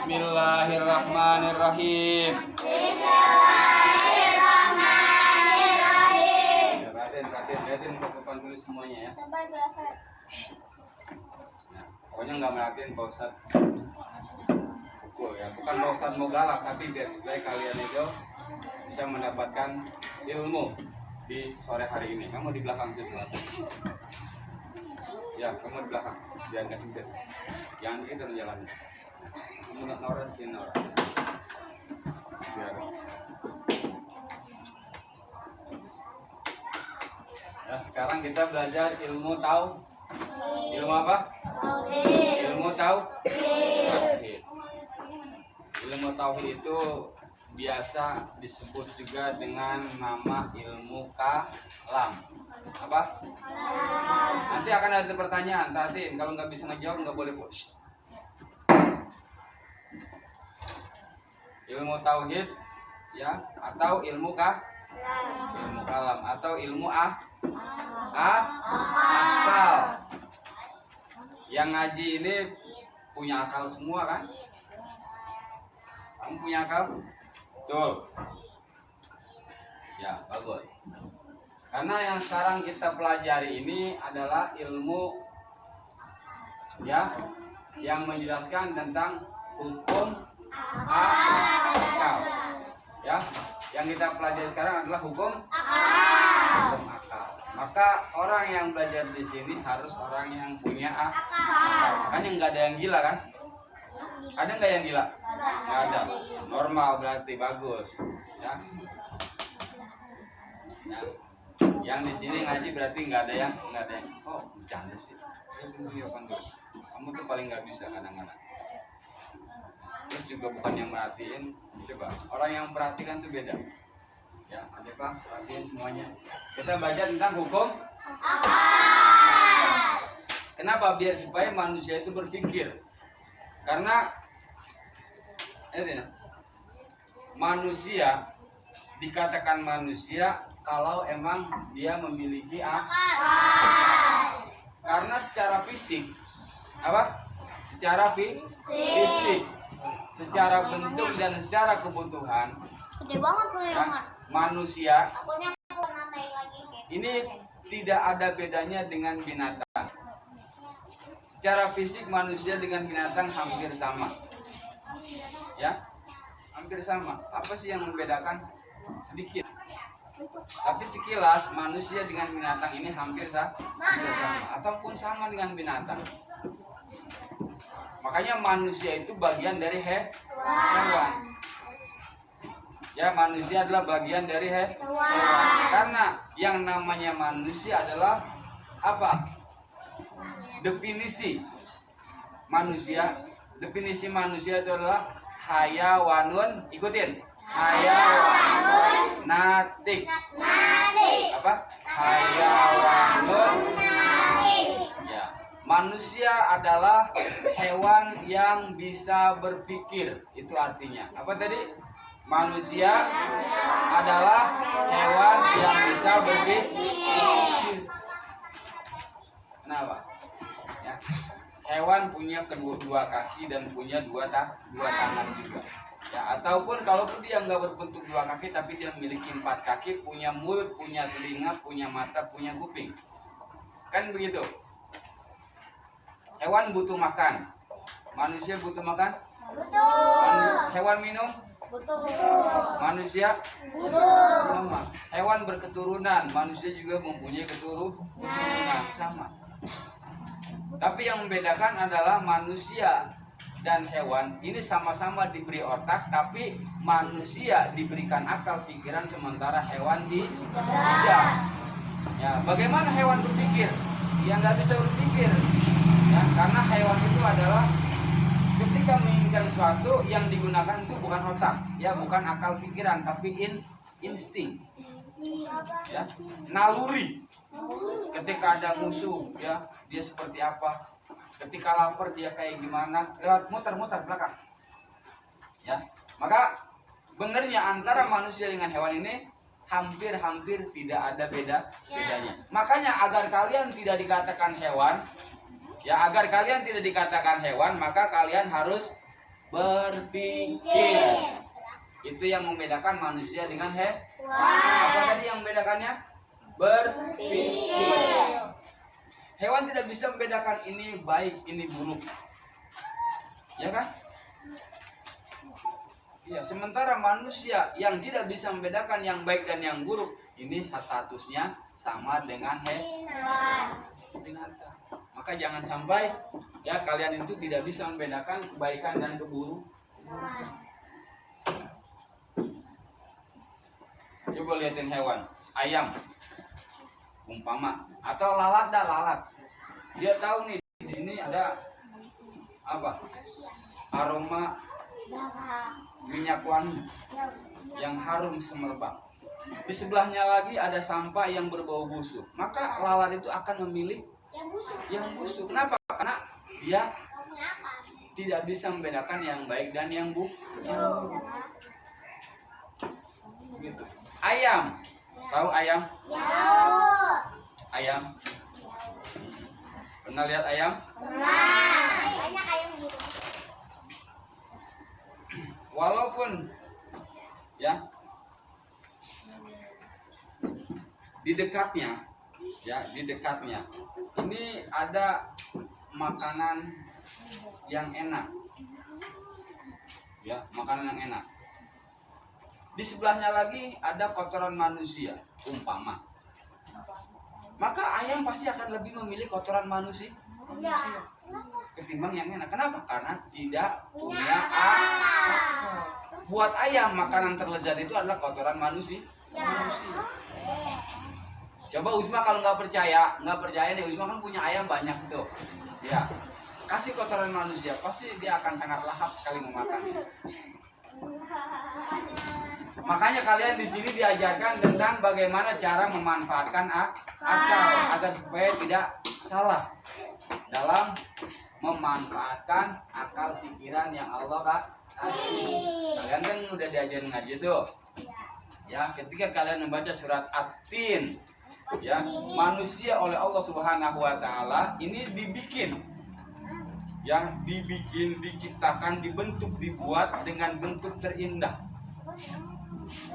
Bismillahirrahmanirrahim. Bismillahirrahmanirrahim. Ya, Raden ke depan dulu semuanya ya. Nah, pokoknya nggak merhatiin Pak Ustadz. Pukul ya. Bukan Pak Ustadz mau galak, tapi biar supaya kalian itu bisa mendapatkan ilmu di sore hari ini. Kamu di belakang sih. Ya, kamu di belakang. Jangan kasih sempit. Jangan gitu jalannya. Kamu nggak Nora di sini Nora. Biar. Ya, sekarang kita belajar ilmu tahu. Ilmu apa? Ilmu tahu. Ilmu tauhid itu biasa disebut juga dengan nama ilmu kalam. Apa? Nanti akan ada pertanyaan. Tadi kalau nggak bisa ngejawab nggak boleh push. Ilmu tauhid ya, atau ilmu ilmu kalam, atau ilmu akal. Yang ngaji ini punya akal semua kan? Kamu punya akal? Betul. Ya, bagus. Karena yang sekarang kita pelajari ini adalah ilmu ya yang menjelaskan tentang hukum akal. Ya, yang kita pelajari sekarang adalah hukum akal. Maka orang yang belajar di sini harus orang yang punya akal. Makanya nggak ada yang gila kan? Ada nggak yang gila? Nggak ada. Normal berarti bagus. Ya. Nah, yang di sini ngaji berarti nggak ada yang oh bercanda sih. Kamu tuh paling nggak bisa kadang-kadang. Terus juga bukan yang merhatiin. Coba orang yang perhatikan tuh beda. Ya, ada Pak, perhatiin semuanya. Kita baca tentang hukum akal. Kenapa? Biar supaya manusia itu berpikir. Karena manusia dikatakan manusia kalau emang dia memiliki akal. Karena secara fisik apa? Secara fisik, secara bentuk dan secara kebutuhan. Gede banget tuh ya, manusia ini tidak ada bedanya dengan binatang. Secara fisik manusia dengan binatang hampir sama. Ya, hampir sama. Apa sih yang membedakan? Sedikit. Tapi sekilas manusia dengan binatang ini hampir sama ataupun sama dengan binatang. Makanya manusia itu bagian dari hewan. Ya, manusia adalah bagian dari hewan. Karena yang namanya manusia adalah apa? Definisi manusia. Definisi manusia itu adalah hayawanun. Ikutin. Hayawanun natik. Apa? Hayawanun natik. Ya. Manusia adalah hewan yang bisa berpikir. Itu artinya. Apa tadi? Manusia adalah hewan yang bisa berpikir. Kenapa? Ya. Hewan punya dua kaki dan punya dua tangan juga. Ya, ataupun kalaupun dia nggak berbentuk dua kaki tapi dia memiliki 4 kaki, punya mulut, punya telinga, punya mata, punya kuping. Kan begitu. Hewan butuh makan. Manusia butuh makan? Butuh. Hewan minum? Butuh. Manusia butuh. Hewan berketurunan, manusia juga mempunyai keturunan sama. Tapi yang membedakan adalah manusia dan hewan ini sama-sama diberi otak, tapi manusia diberikan akal pikiran sementara hewan tidak. Ya, bagaimana hewan berpikir? Dia nggak bisa berpikir. Ya, karena hewan itu adalah ketika menginginkan sesuatu yang digunakan itu bukan otak, ya bukan akal pikiran, tapi insting, ya naluri. Ketika ada musuh, ya dia seperti apa? Ketika lapar dia kayak gimana? Lewat muter-muter belakang. Ya, maka benernya antara manusia dengan hewan ini hampir tidak ada bedanya. Makanya agar kalian tidak dikatakan hewan. Ya, agar kalian tidak dikatakan hewan, maka kalian harus berpikir. Itu yang membedakan manusia dengan hewan. Apa tadi yang membedakannya? Berpikir. Hewan tidak bisa membedakan ini baik, ini buruk. Ya kan? Ya, sementara manusia yang tidak bisa membedakan yang baik dan yang buruk, ini statusnya sama dengan hewan. Binatang. Maka jangan sampai ya kalian itu tidak bisa membedakan kebaikan dan keburukan. Coba lihatin hewan, ayam, umpama, atau lalat dah lalat. Dia tahu nih di sini ada apa? Aroma minyak wangi yang harum semerbak. Di sebelahnya lagi ada sampah yang berbau busuk. Maka lalat itu akan memilih yang busuk. Kenapa? Karena dia tidak bisa membedakan yang baik dan yang buruk. Gitu. Ayam, tahu ayam? Ayam. Pernah lihat ayam? Banyak ayam gitu. Walaupun ya di dekatnya ini ada makanan yang enak, ya makanan yang enak. Di sebelahnya lagi ada kotoran manusia, umpama. Maka ayam pasti akan lebih memilih kotoran manusia ketimbang yang enak. Kenapa? Karena tidak punya akal. Buat ayam makanan terlezat itu adalah kotoran manusia. Coba Usma kalau nggak percaya nih, Usma kan punya ayam banyak tuh. Ya, kasih kotoran manusia, pasti dia akan sangat lahap sekali memakannya. Makanya kalian di sini diajarkan tentang bagaimana cara memanfaatkan akal agar supaya tidak salah dalam memanfaatkan akal pikiran yang Allah kasih. Kalian kan udah diajarin ngaji tuh. Ya, ketika kalian membaca surat At-Tin, ya, manusia oleh Allah Subhanahu wa taala ini dibikin, diciptakan, dibentuk, dibuat dengan bentuk terindah.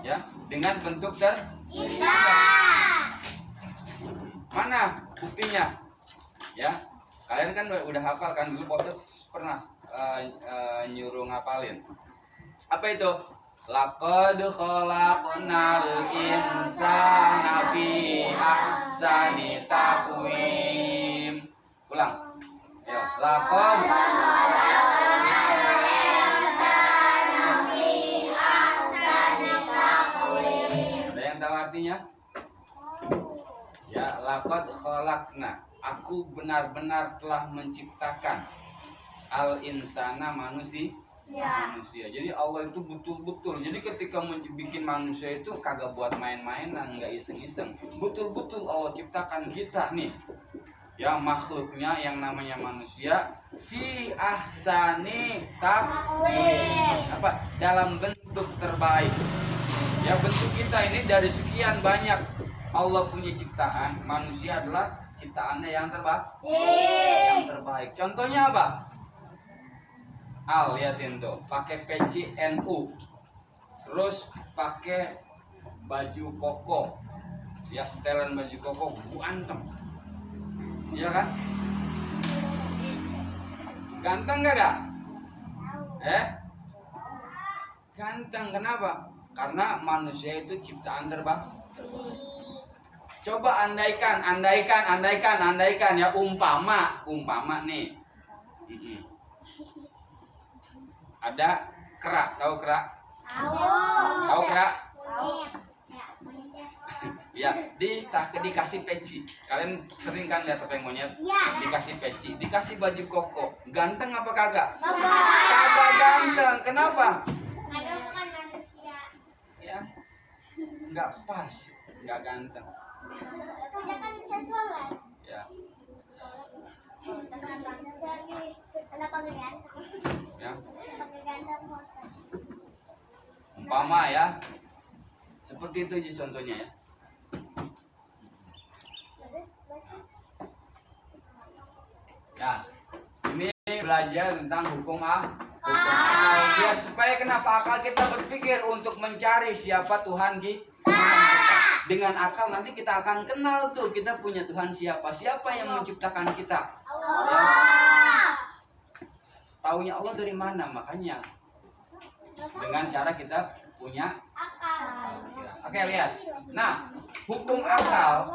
Ya, dengan bentuk terindah. Mana buktinya? Ya, kalian kan udah hafal kan, dulu Potes pernah nyuruh ngapalin. Apa itu? Laqad khalaqnal insana fi ahsani taqwim. Ulang. Ya, laqad khalaqnal insana fi ahsani taqwim. Ada yang tahu artinya? Ya, laqad khalaqna. Aku benar-benar telah menciptakan al insana manusia. Jadi Allah itu betul-betul. Jadi ketika bikin manusia itu kagak buat main-mainan, nggak iseng-iseng. Betul-betul Allah ciptakan kita nih, ya makhluknya yang namanya manusia fi ahsani taqwim. Apa? Dalam bentuk terbaik. Ya, bentuk kita ini dari sekian banyak Allah punya ciptaan, manusia adalah ciptaannya yang terbaik. Yang terbaik. Contohnya apa? Al, liatin tuh, pakai peci NU, terus pakai baju koko, ya setelan baju koko, ganteng, iya kan? Ganteng gak? Ganteng, kenapa? Karena manusia itu ciptaan terbaik. Coba andaikan ya, umpama nih. Ada kera, tahu kera? Tahu kera? Ya, dikasih peci. Kalian sering kan lihat topeng monyet? Dikasih peci, dikasih baju koko. Ganteng apa kagak? Kagak ganteng. Kenapa? Ada bukan manusia. Ya, nggak pas, nggak ganteng. Dia kan bisa sholat. Ya. Kenapa ganteng? Ya. Ganteng. Umpama ya, seperti itu aja contohnya ya. Ya, ini belajar tentang hukum Biar supaya kenapa akal kita berpikir untuk mencari siapa Tuhan kita. Dengan akal nanti kita akan kenal tuh kita punya Tuhan siapa. Siapa yang menciptakan kita? Allah. Taunya Allah dari mana? Makanya dengan cara kita punya Akal. Oke, lihat. Nah, hukum akal.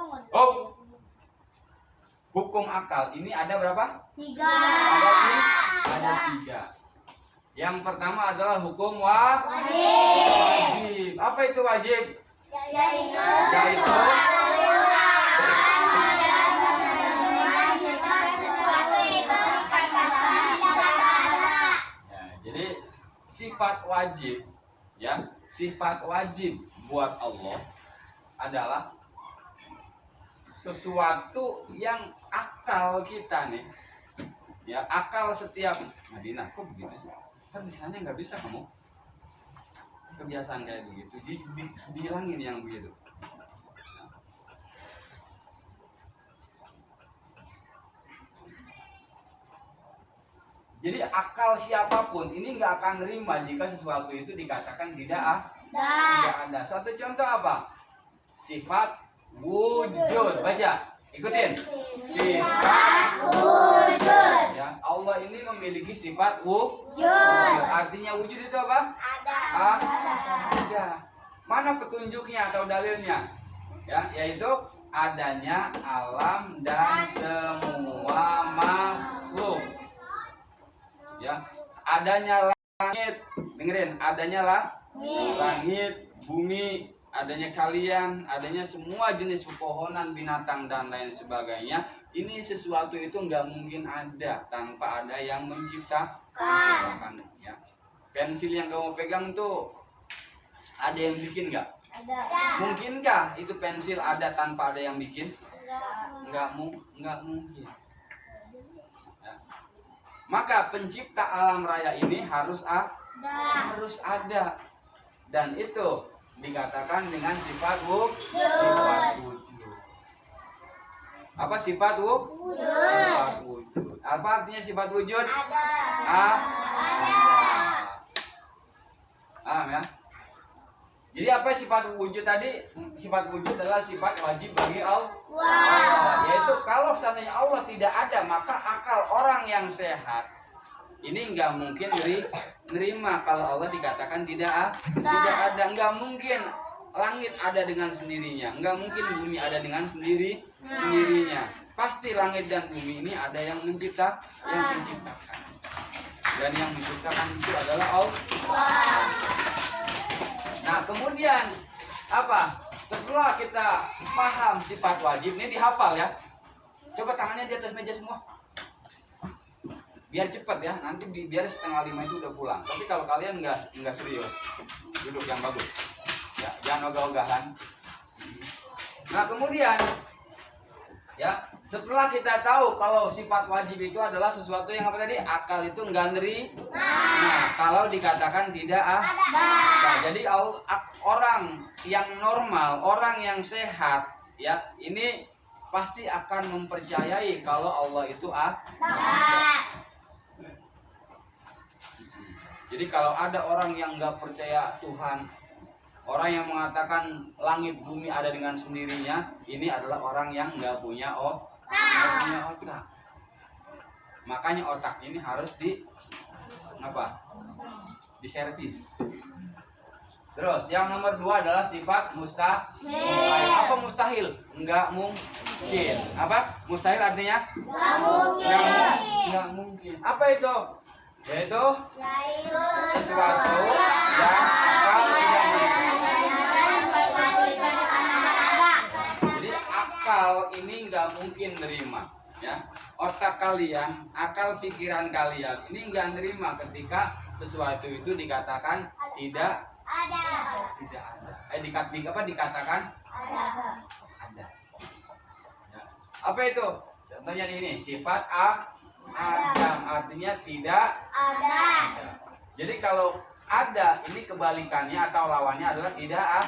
Hukum akal ini ada berapa? 3. Ada 3. Yang pertama adalah hukum wajib. Apa itu wajib? Yaitu ya, jadi sifat wajib, ya, sifat wajib buat Allah adalah sesuatu yang akal kita nih, ya, akal setiap Madinah kok begitu sih? Kan di sana nggak bisa kamu kebiasaan kayak begitu, dihilangin yang begitu. Jadi akal siapapun ini nggak akan nerima jika sesuatu itu dikatakan tidak ada. Satu contoh apa? Sifat wujud. Baca, ikutin. Sifat wujud. Ya, Allah ini memiliki sifat wujud. Artinya wujud itu apa? Ada. Mana petunjuknya atau dalilnya? Ya, yaitu adanya alam dan semua makhluk. Ya, adanya langit, dengerin, adanya langit, bumi, adanya kalian, adanya semua jenis pepohonan, binatang dan lain sebagainya. Ini sesuatu itu nggak mungkin ada tanpa ada yang menciptakan. Ya. Pensil yang kamu pegang tuh ada yang bikin nggak? Ada. Mungkinkah itu pensil ada tanpa ada yang bikin? Nggak mungkin. Ya. Maka pencipta alam raya ini harus ada, dan itu dikatakan dengan sifat wujud. Apa sifat wujud? Sifat wujud. Apa artinya sifat wujud? Ada. Paham ya? Jadi apa sifat wujud tadi? Sifat wujud adalah sifat wajib bagi Allah. Yaitu kalau seandainya Allah tidak ada, maka akal orang yang sehat ini nggak mungkin nerima kalau Allah dikatakan tidak ada. Nggak mungkin langit ada dengan sendirinya, nggak mungkin bumi ada dengan sendirinya. Pasti langit dan bumi ini ada yang menciptakan, dan yang menciptakan itu adalah Allah. Nah, kemudian apa? Setelah kita paham sifat wajib, ini dihafal ya. Coba tangannya di atas meja semua. Biar cepat ya, nanti biar 4:30 itu udah pulang. Tapi kalau kalian nggak serius, duduk yang bagus. Ya, jangan ogah-ogahan. Nah, kemudian ya, setelah kita tahu kalau sifat wajib itu adalah sesuatu yang apa tadi? Akal itu enggak nerima. Nah, kalau dikatakan tidak ada. Jadi orang yang normal, orang yang sehat, ya, ini pasti akan mempercayai kalau Allah itu ada. Jadi kalau ada orang yang nggak percaya Tuhan, orang yang mengatakan langit bumi ada dengan sendirinya, ini adalah orang yang nggak punya otak. Makanya otak ini harus diservis. Terus yang nomor 2 adalah sifat mustahil. Apa mustahil? Nggak mungkin. Apa? Mustahil artinya? Nggak mungkin. Apa itu? Yaitu sesuatu yang akal tidak Jadi akal ini nggak mungkin nerima, ya. Otak kalian, akal pikiran kalian ini nggak nerima ketika sesuatu itu dikatakan tidak ada. Dikatakan ada. Ya. Apa itu? Contohnya ini sifat Adam, artinya tidak ada. Jadi kalau ada, ini kebalikannya atau lawannya adalah tidak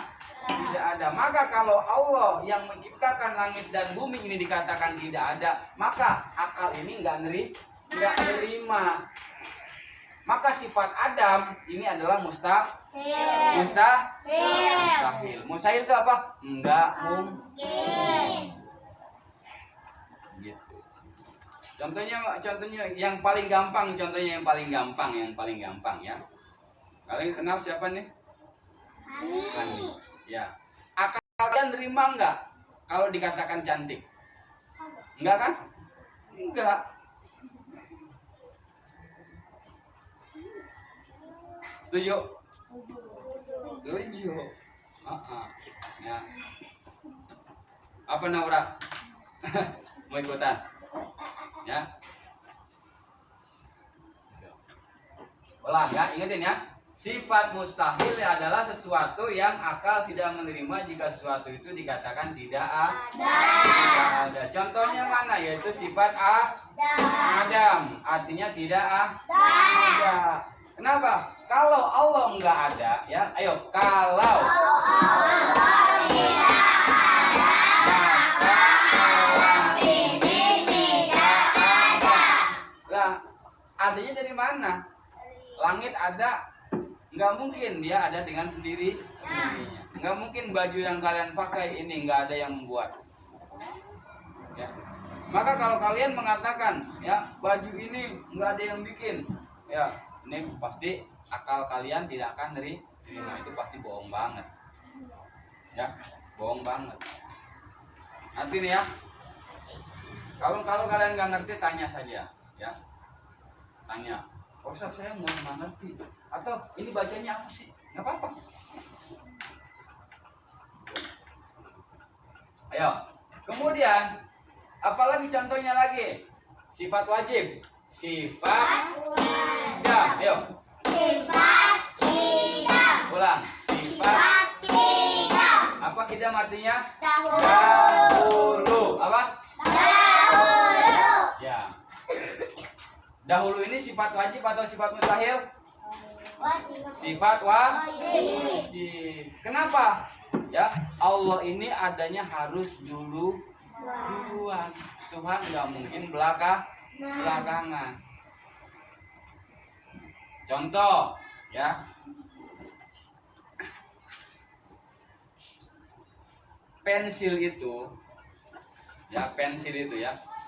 ada. Maka kalau Allah yang menciptakan langit dan bumi ini dikatakan tidak ada, maka akal ini nggak nerima. Maka sifat Adam ini adalah mustahil. Mustahil itu apa? Enggak mungkin. Gitu. Contohnya yang paling gampang, yang paling gampang ya. Kalian kenal siapa nih? Hani. Ya. Akal kalian nerima enggak kalau dikatakan cantik? Enggak kan? Enggak. Setuju? Setuju. Ya. Apa Naura? Mau ikutan? Ya. Ulang ya, ingetin ya. Sifat mustahil adalah sesuatu yang akal tidak menerima jika sesuatu itu dikatakan tidak ada. Contohnya mana? Yaitu sifat Adam. Artinya tidak ada. Kenapa? Kalau Allah enggak ada, ya. Ayo, kalau Allah tidak ada, maka alam ini tidak ada. Lah, adanya dari mana? Langit ada, nggak mungkin dia ada dengan sendirinya. Nggak mungkin baju yang kalian pakai ini nggak ada yang membuat. Ya. Maka kalau kalian mengatakan, ya baju ini nggak ada yang bikin, ya ini pasti akal kalian tidak akan terima. Itu pasti bohong banget. Ya, bohong banget. Nanti nih ya. Kalau kalian nggak ngerti tanya saja, ya. Tanya. Oh, saya nggak ngerti. Atau ini bacanya apa sih? Nggak apa-apa. Ayo. Kemudian, apalagi contohnya lagi? Sifat wajib. Sifat idam. Ayo. Sifat idam. Ulang. Sifat idam. Apa idam artinya? Dahulu. Apa? Dahulu. Ya. Dahulu ini sifat wajib atau sifat mustahil? Sifat wajib. Kenapa? Ya, Allah ini adanya harus duluan. Tuhan nggak mungkin belakangan. Contoh, ya. Pensil itu ya,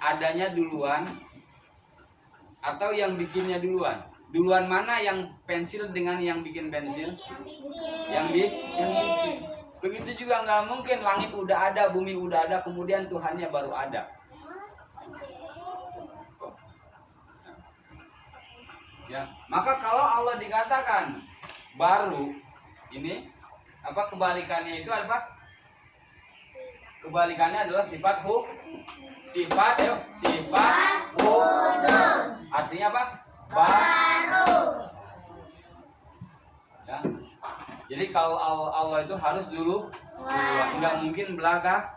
adanya duluan atau yang bikinnya duluan? Duluan mana, yang pensil dengan yang bikin pensil? Yang bikin. Begitu juga nggak mungkin langit udah ada, bumi udah ada, kemudian Tuhannya baru ada. Ya, maka kalau Allah dikatakan baru, ini apa kebalikannya itu apa? Kebalikannya adalah sifat kudus. Artinya apa? Baru. Ya. Jadi kalau Allah itu harus duluan, nggak mungkin belakangan.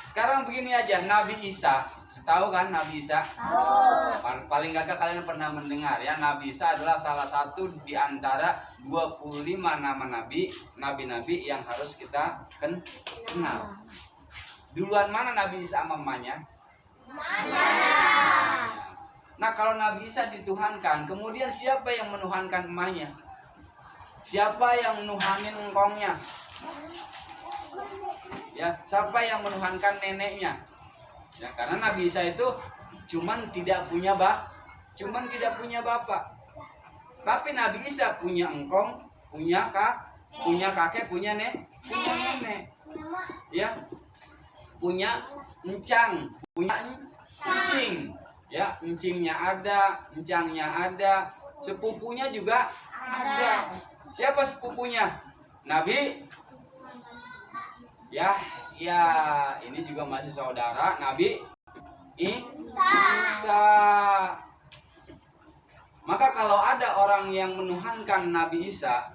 Sekarang begini aja, Nabi Isa, tahu kan Nabi Isa? Tahu. Paling gagah kalian pernah mendengar ya, Nabi Isa adalah salah satu di antara 25 nama nabi-nabi yang harus kita kenal. Duluan mana Nabi Isa mamanya? Nah, kalau Nabi Isa dituhankan, kemudian siapa yang menuhankan emaknya? Siapa yang menuhanin engkongnya? Ya, siapa yang menuhankan neneknya? Ya, karena Nabi Isa itu cuman tidak punya bapak. Tapi Nabi Isa punya engkong, punya kakek, punya nenek. Ya. Punya encang, punya encing. Ya, encingnya ada, encangnya ada, sepupunya juga ada. Siapa sepupunya? Nabi? Ya, ini juga masih saudara Nabi Isa. Maka kalau ada orang yang menuhankan Nabi Isa,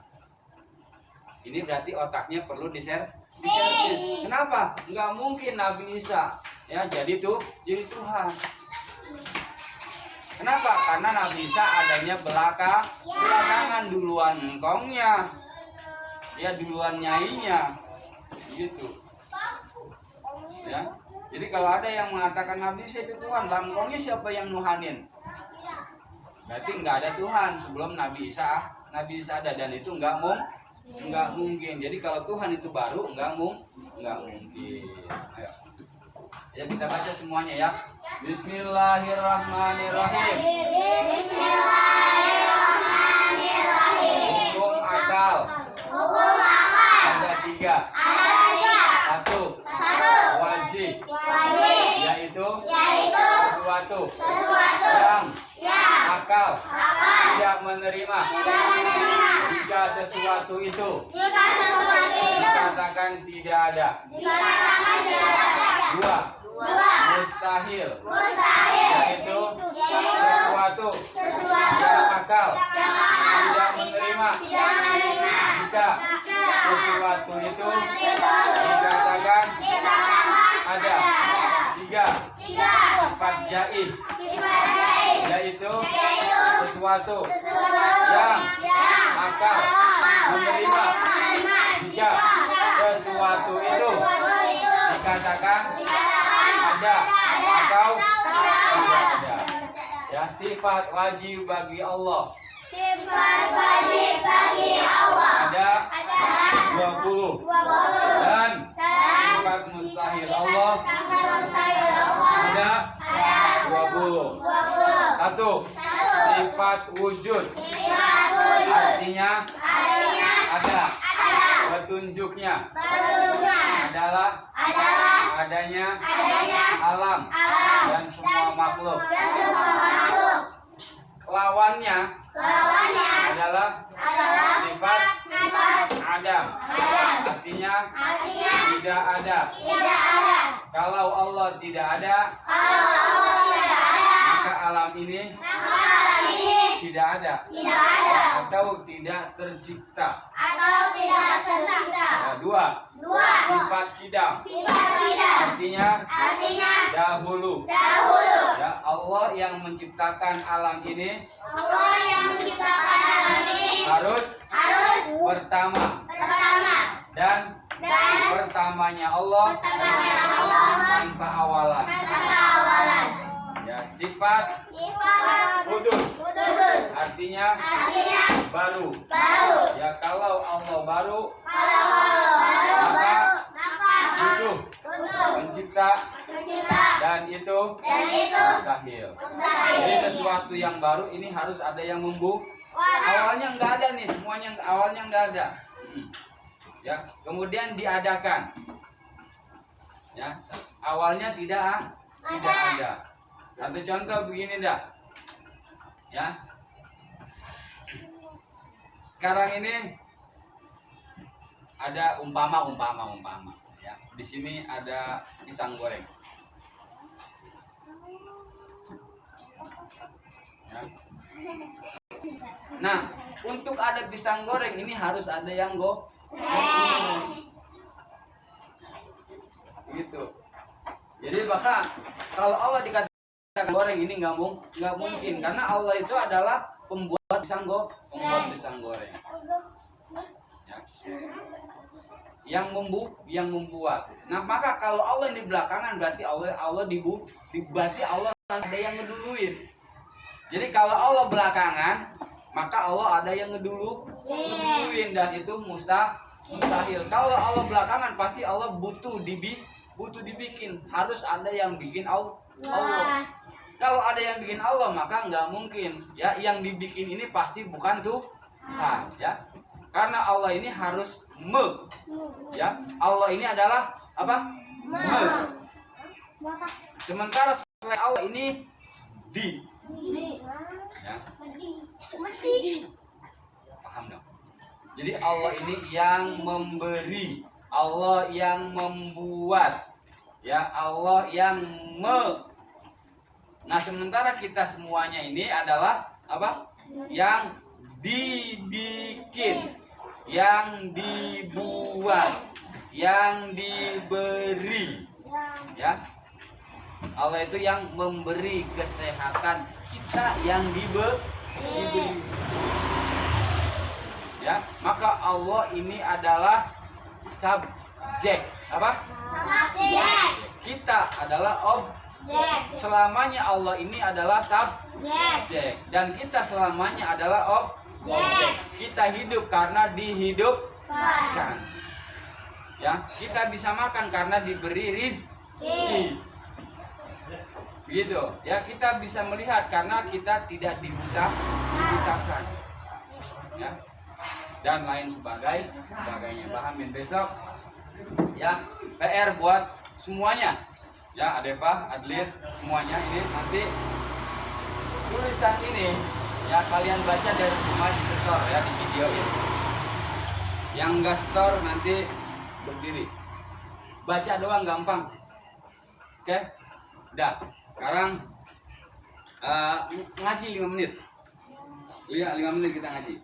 ini berarti otaknya perlu diservis. Kenapa? Nggak mungkin Nabi Isa ya jadi Tuhan. Kenapa? Karena Nabi Isa adanya belakangan, duluan engkongnya, ya duluan nyainya, gitu. Ya. Jadi kalau ada yang mengatakan Nabi Isa itu Tuhan, langkongnya siapa yang nuhanin? Berarti nggak ada Tuhan sebelum Nabi Isa ada, dan itu nggak mungkin. Jadi kalau Tuhan itu baru nggak mungkin. Ayo. Ya kita baca semuanya ya. Bismillahirrahmanirrahim. Bismillahirrahmanirrahim. Hukum akal. Hukum akal. Ada tiga. Satu. Wajib. Yaitu sesuatu yang akal tidak menerima. Jika sesuatu itu dikatakan tidak ada. Dua. Mustahil. Yaitu sesuatu yang akal tidak menerima. Jika sesuatu itu dikatakan ada. Tiga. Sifat jaiz, yaitu sesuatu yang akal menerima. Jika sesuatu itu dikatakan ada atau tidak ada. Ya, sifat wajib bagi Allah ada 20. Dan sifat mustahil Allah ada 20. Satu. Sifat wujud, artinya ada. Petunjuknya adalah adanya alam dan semua makhluk. Lawannya adalah sifat adam, artinya tidak ada. Kalau Allah tidak ada, maka alam ini tidak ada atau tidak tercipta. Dua. Sifat kidam, artinya dahulu. Ya, Allah yang menciptakan alam ini harus pertama, dan pertamanya Allah tanpa awalan. Ya, sifat kudus, artinya baru. Ya, kalau Allah baru, maka butuh pencipta, dan itu mustahil. Jadi sesuatu yang baru ini harus ada yang awalnya nggak ada nih, semuanya awalnya nggak ada. Ya, kemudian diadakan. Ya, awalnya tidak ada. Satu contoh begini dah. Ya. Sekarang ini ada umpama ya. Di sini ada pisang goreng. Ya. Nah, untuk ada pisang goreng ini harus ada yang gitu. Jadi bahkan kalau Allah dikatakan goreng ini nggak mungkin, karena Allah itu adalah pembuat pisang goreng. Ya. Yang membuat. Nah, maka kalau Allah ini belakangan berarti Allah berarti Allah ada yang ngeduluin. Jadi kalau Allah belakangan, maka Allah ada yang ngeduluin, dan itu mustahil. Kalau Allah belakangan pasti Allah butuh dibikin. Harus ada yang bikin Allah. Kalau ada yang bikin Allah maka nggak mungkin. Ya, yang dibikin ini pasti bukan Tuhan. Ya, karena Allah ini harus ya, Allah ini adalah apa? Sementara selain Allah ini ya. Paham dong? Jadi Allah ini yang memberi, Allah yang membuat, ya, Allah yang Nah, sementara kita semuanya ini adalah apa? Yang dibikin, yang dibuat, yang diberi. Ya. Allah itu yang memberi kesehatan, kita yang diberi. Ya, maka Allah ini adalah subjek. Apa? Subjek. Kita adalah Selamanya Allah ini adalah subjek dan kita selamanya adalah objek. Kita hidup karena dihidupkan. Ya, kita bisa makan karena diberi rizki. Begitu. Ya, kita bisa melihat karena kita tidak dibutakan. Ya. Dan lain sebagainya. Pahamin besok. Ya, PR buat semuanya. Ya, Adeva, Adlir, semuanya ini nanti tulisan ini ya kalian baca dari rumah di setor ya di video ini. Yang enggak setor nanti berdiri. Baca doang gampang. Oke? Udah. Sekarang ngaji 5 menit. Iya, 5 menit kita ngaji.